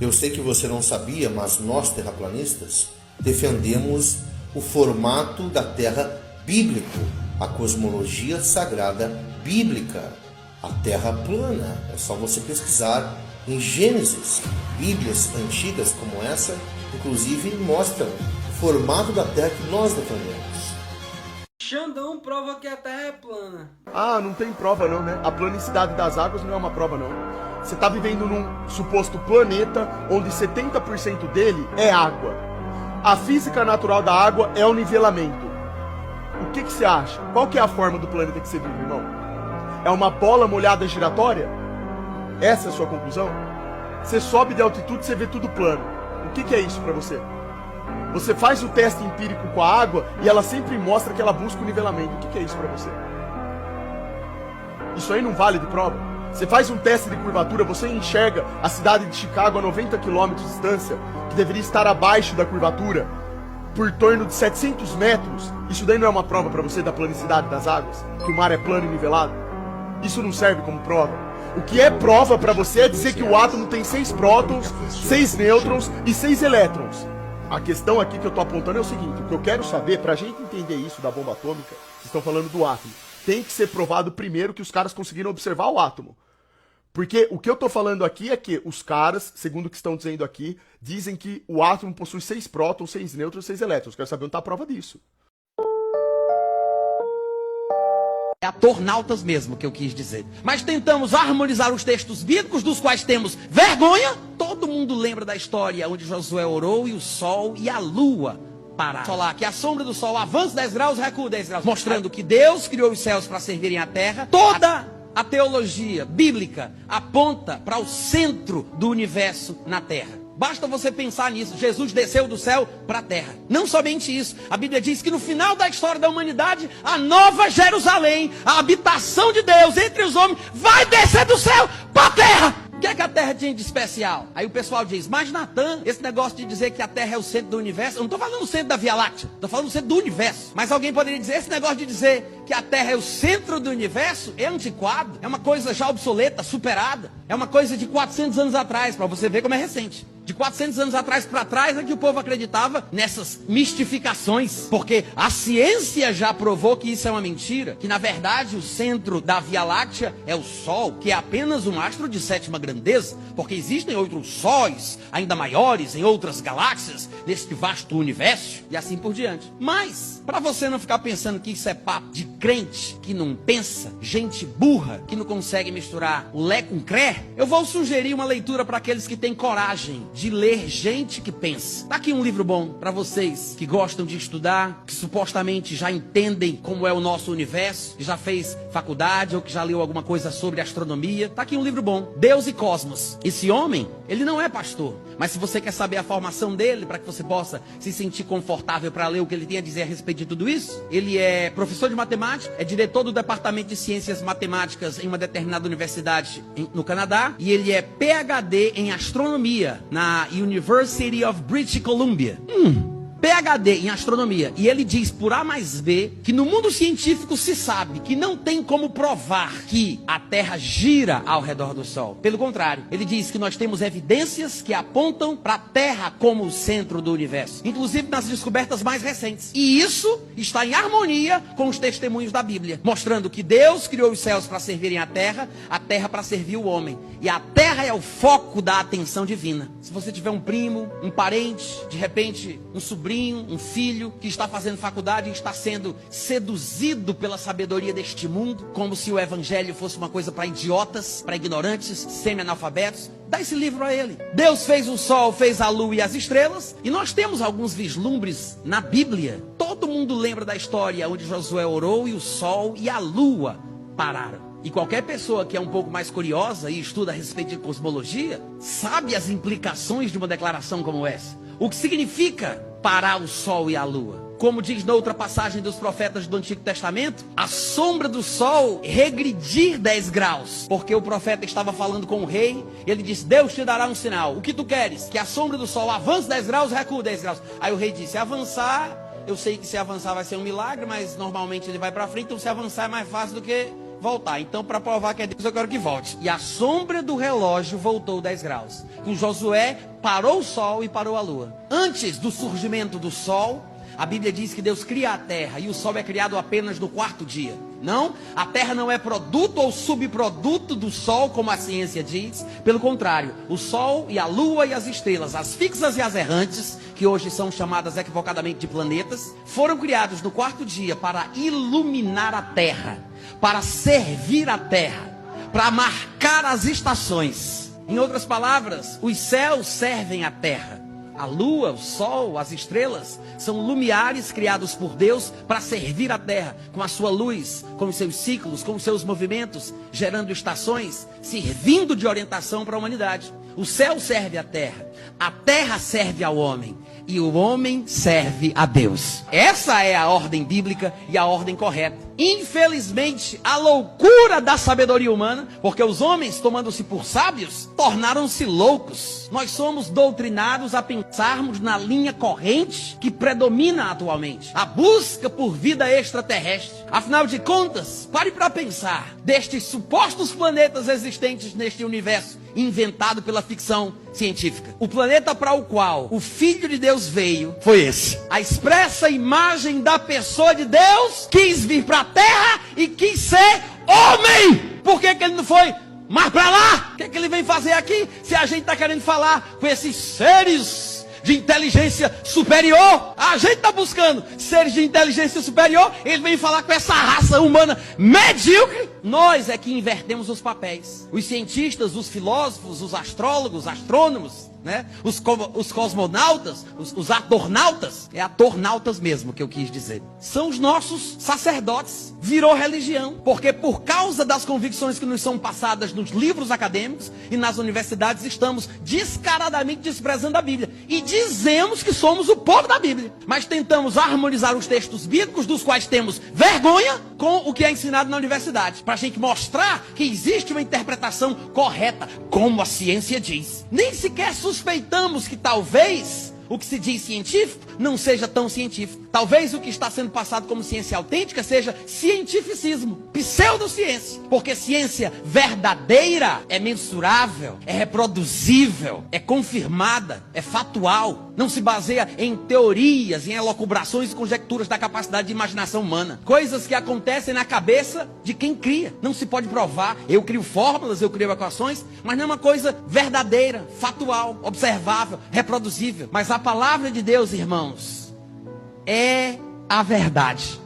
Eu sei que você não sabia, mas nós terraplanistas defendemos o formato da Terra bíblico, a cosmologia sagrada bíblica, a Terra plana. É só você pesquisar em Gênesis. Bíblias antigas como essa, inclusive, mostram o formato da Terra que nós defendemos. Xandão prova que a Terra é plana. Ah, não tem prova não, né? A planicidade das águas não é uma prova não. Você tá vivendo num suposto planeta onde 70% dele é água. A física natural da água é o nivelamento. O que você acha? Qual que é a forma do planeta que você vive, irmão? É uma bola molhada giratória? Essa é a sua conclusão? Você sobe de altitude e você vê tudo plano. O que é isso pra você? Você faz o teste empírico com a água e ela sempre mostra que ela busca o nivelamento. O que é isso pra você? Isso aí não vale de prova? Você faz um teste de curvatura, você enxerga a cidade de Chicago a 90 km de distância, que deveria estar abaixo da curvatura, por torno de 700 metros. Isso daí não é uma prova pra você da planicidade das águas? Que o mar é plano e nivelado? Isso não serve como prova. O que é prova pra você é dizer que o átomo tem 6 prótons, 6 nêutrons e 6 elétrons. A questão aqui que eu tô apontando é o seguinte: o que eu quero saber, pra gente entender isso da bomba atômica, vocês estão falando do átomo, tem que ser provado primeiro que os caras conseguiram observar o átomo. Porque o que eu tô falando aqui é que os caras, segundo o que estão dizendo aqui, dizem que o átomo possui 6 prótons, 6 nêutrons e 6 elétrons. Quero saber onde tá a prova disso. É atornautas mesmo que eu quis dizer. Mas tentamos harmonizar os textos bíblicos, dos quais temos vergonha. Todo mundo lembra da história onde Josué orou e o sol e a lua pararam. Solar, que a sombra do sol avança 10 graus, recua 10 graus. Mostrando que Deus criou os céus para servirem a terra. Toda a teologia bíblica aponta para o centro do universo na terra. Basta você pensar nisso. Jesus desceu do céu para a terra. Não somente isso. A Bíblia diz que no final da história da humanidade, a nova Jerusalém, a habitação de Deus entre os homens, vai descer do céu para a terra. O que é que a Terra tinha de especial? Aí o pessoal diz: mas Natan, esse negócio de dizer que a Terra é o centro do universo, eu não estou falando do centro da Via Láctea, estou falando do centro do universo. Mas alguém poderia dizer: esse negócio de dizer que a Terra é o centro do universo é antiquado, é uma coisa já obsoleta, superada, é uma coisa de 400 anos atrás, para você ver como é recente. De 400 anos atrás para trás é que o povo acreditava nessas mistificações, porque a ciência já provou que isso é uma mentira, que na verdade o centro da Via Láctea é o Sol, que é apenas um astro de 7ª grandeza, porque existem outros sóis ainda maiores em outras galáxias, neste vasto universo, e assim por diante. Mas, para você não ficar pensando que isso é papo de crente, que não pensa, gente burra, que não consegue misturar o lé com cré, eu vou sugerir uma leitura para aqueles que têm coragem de ler gente que pensa. Tá aqui um livro bom para vocês que gostam de estudar, que supostamente já entendem como é o nosso universo, que já fez faculdade ou que já leu alguma coisa sobre astronomia. Tá aqui um livro bom, Deus e Cosmos. Esse homem, ele não é pastor, mas se você quer saber a formação dele, para que você possa se sentir confortável para ler o que ele tem a dizer a respeito de tudo isso, ele é professor de matemática, é diretor do departamento de ciências matemáticas em uma determinada universidade no Canadá, e ele é PhD em astronomia na University of British Columbia. PhD em astronomia. E ele diz por A mais B que no mundo científico se sabe que não tem como provar que a Terra gira ao redor do Sol. Pelo contrário, ele diz que nós temos evidências que apontam para a Terra como o centro do universo, inclusive nas descobertas mais recentes. E isso está em harmonia com os testemunhos da Bíblia, mostrando que Deus criou os céus para servirem a Terra para servir o homem. E a Terra é o foco da atenção divina. Se você tiver um primo, um parente, de repente um sobrinho, um filho que está fazendo faculdade e está sendo seduzido pela sabedoria deste mundo, como se o evangelho fosse uma coisa para idiotas, para ignorantes, semi-analfabetos, dá esse livro a ele. Deus fez o sol, fez a lua e as estrelas, e nós temos alguns vislumbres na Bíblia. Todo mundo lembra da história onde Josué orou e o sol e a lua pararam. E qualquer pessoa que é um pouco mais curiosa e estuda a respeito de cosmologia, sabe as implicações de uma declaração como essa. O que significa parar o sol e a lua? Como diz na outra passagem dos profetas do Antigo Testamento, a sombra do sol regredir 10 graus. Porque o profeta estava falando com o rei, e ele disse: Deus te dará um sinal. O que tu queres? Que a sombra do sol avance 10 graus, recua 10 graus. Aí o rei disse: avançar, eu sei que se avançar vai ser um milagre, mas normalmente ele vai para frente, então se avançar é mais fácil do que voltar. Então, para provar que é Deus, eu quero que volte. E a sombra do relógio voltou 10 graus. Com Josué, parou o sol e parou a lua. Antes do surgimento do sol, a Bíblia diz que Deus cria a terra e o sol é criado apenas no 4º dia. Não, a terra não é produto ou subproduto do sol, como a ciência diz. Pelo contrário, o sol e a lua e as estrelas, as fixas e as errantes, que hoje são chamadas equivocadamente de planetas, foram criados no 4º dia para iluminar a terra, para servir a terra, para marcar as estações. Em outras palavras, os céus servem a terra. A lua, o sol, as estrelas são lumiares criados por Deus para servir a terra com a sua luz, com os seus ciclos, com os seus movimentos, gerando estações, servindo de orientação para a humanidade. O céu serve a terra serve ao homem e o homem serve a Deus. Essa é a ordem bíblica e a ordem correta. Infelizmente, a loucura da sabedoria humana, porque os homens, tomando-se por sábios, tornaram-se loucos. Nós somos doutrinados a pensarmos na linha corrente que predomina atualmente, a busca por vida extraterrestre. Afinal de contas, pare para pensar, destes supostos planetas existentes neste universo, inventado pela ficção científica, o planeta para o qual o Filho de Deus veio foi esse. A expressa imagem da pessoa de Deus quis vir para a Terra e quis ser homem. Por que ele não foi mais para lá? O que ele vem fazer aqui? Se a gente está querendo falar com esses seres de inteligência superior, a gente está buscando seres de inteligência superior, ele vem falar com essa raça humana medíocre. Nós é que invertemos os papéis. Os cientistas, os filósofos, os astrólogos, astrônomos, né? Os cosmonautas, os atornautas, é atornautas mesmo que eu quis dizer, são os nossos sacerdotes. Virou religião, porque por causa das convicções que nos são passadas nos livros acadêmicos e nas universidades, estamos descaradamente desprezando a Bíblia e dizemos que somos o povo da Bíblia, mas tentamos harmonizar os textos bíblicos, dos quais temos vergonha, com o que é ensinado na universidade, para a gente mostrar que existe uma interpretação correta, como a ciência diz. Nem sequer suspeitamos que talvez o que se diz científico não seja tão científico. Talvez o que está sendo passado como ciência autêntica seja cientificismo, pseudociência. Porque ciência verdadeira é mensurável, é reproduzível, é confirmada, é factual. Não se baseia em teorias, em elucubrações e conjecturas da capacidade de imaginação humana. Coisas que acontecem na cabeça de quem cria. Não se pode provar. Eu crio fórmulas, eu crio equações, mas não é uma coisa verdadeira, factual, observável, reproduzível. Mas a palavra de Deus, irmãos, é a verdade.